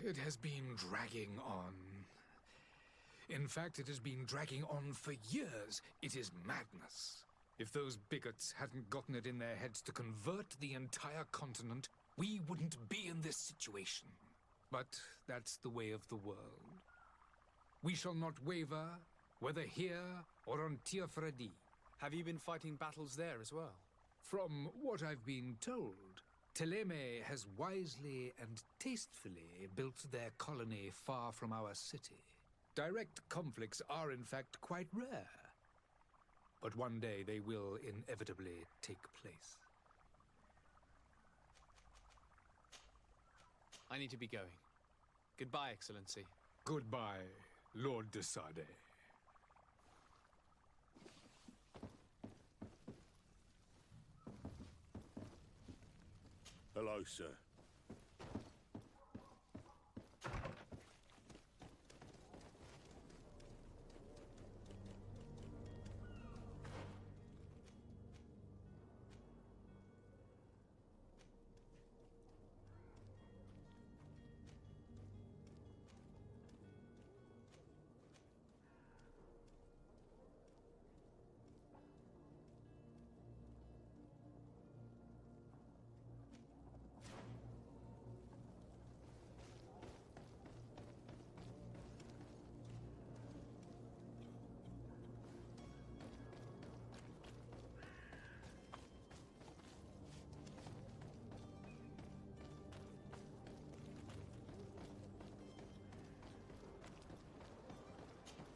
It has been dragging on. In fact, it has been dragging on for years. It is madness. If those bigots hadn't gotten it in their heads to convert the entire continent, we wouldn't be in this situation. But that's the way of the world. We shall not waver, whether here or on Tiafredi. Have you been fighting battles there as well? From what I've been told, Teleme has wisely and tastefully built their colony far from our city. Direct conflicts are, in fact, quite rare. But one day they will inevitably take place. I need to be going. Goodbye, Excellency. Goodbye, Lord de Sade. Hello, sir.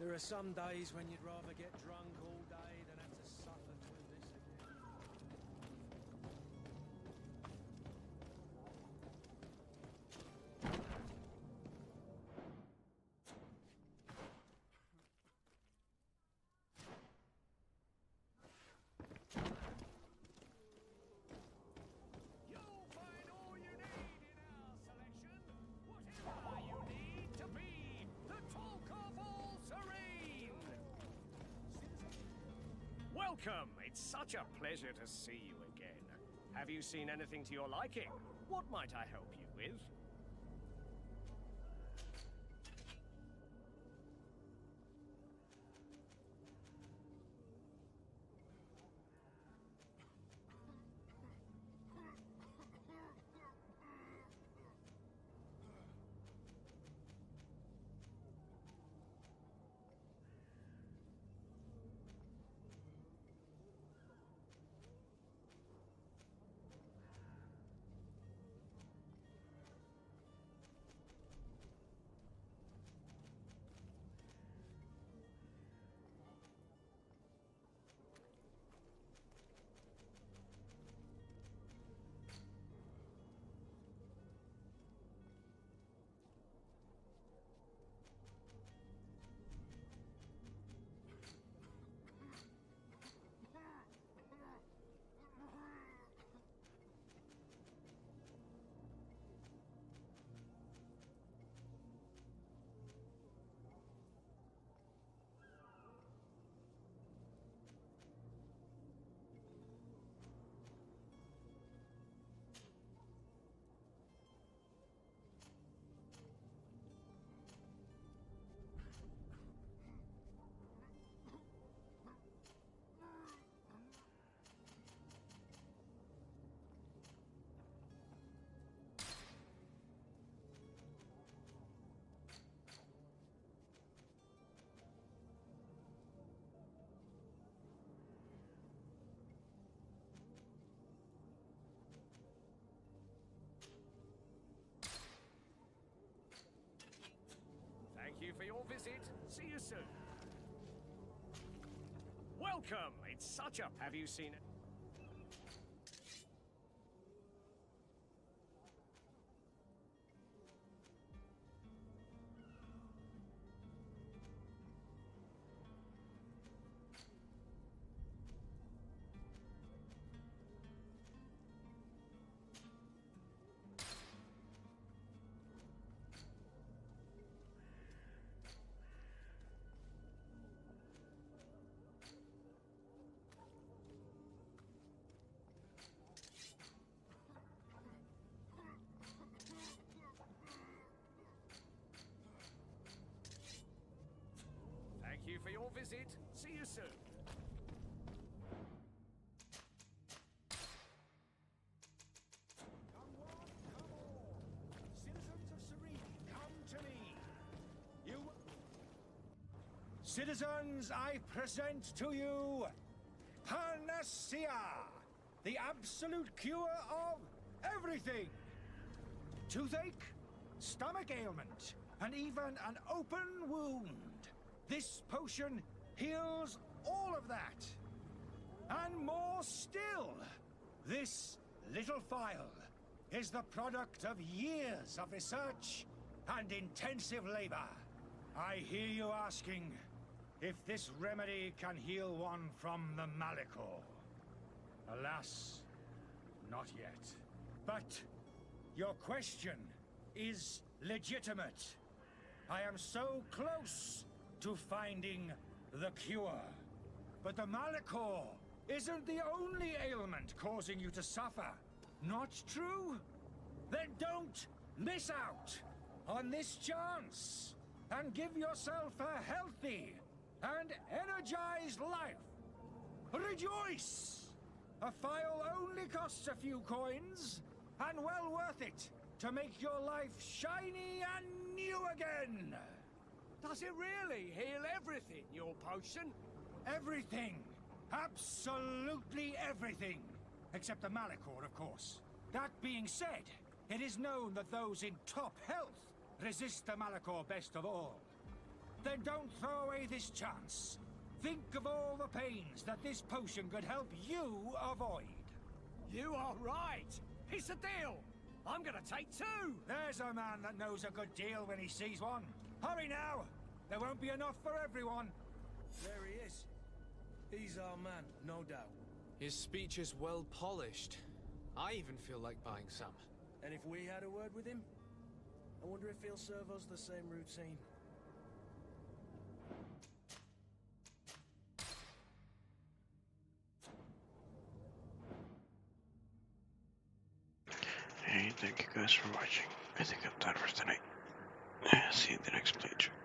There are some days when you'd rather get drunk all day than have to suffer through this again. You'll find all you need in our selection. Whatever you need to be the talk of all Serene. Welcome. It's such a pleasure to see you again. Have you seen anything to your liking? What might I help you with? Thank you for your visit. See you soon. Welcome. It's such a... Have you seen it? your visit. See you soon. Come one, come all. Citizens of Serene, come to me. Citizens, I present to you Panacea, the absolute cure of everything. Toothache, stomach ailment, and even an open wound. This potion heals all of that. And more still, this little phial is the product of years of research and intensive labor. I hear you asking if this remedy can heal one from the Malachor. Alas, not yet. But your question is legitimate. I am so close to finding the cure. But the Malachor isn't the only ailment causing you to suffer. Not true? Then don't miss out on this chance and give yourself a healthy and energized life. Rejoice! A phial only costs a few coins, and well worth it to make your life shiny and new again. Does it really heal everything, your potion? Everything. Absolutely everything. Except the Malachor, of course. That being said, it is known that those in top health resist the Malachor best of all. Then don't throw away this chance. Think of all the pains that this potion could help you avoid. You are right. It's a deal. I'm gonna take two. There's a man that knows a good deal when he sees one. Hurry now. There won't be enough for everyone. There he is. He's our man, no doubt. His speech is well polished. I even feel like buying some. And if we had a word with him, I wonder if he'll serve us the same routine. Hey, thank you guys for watching. I think I'm done for tonight. See you in the next playthrough.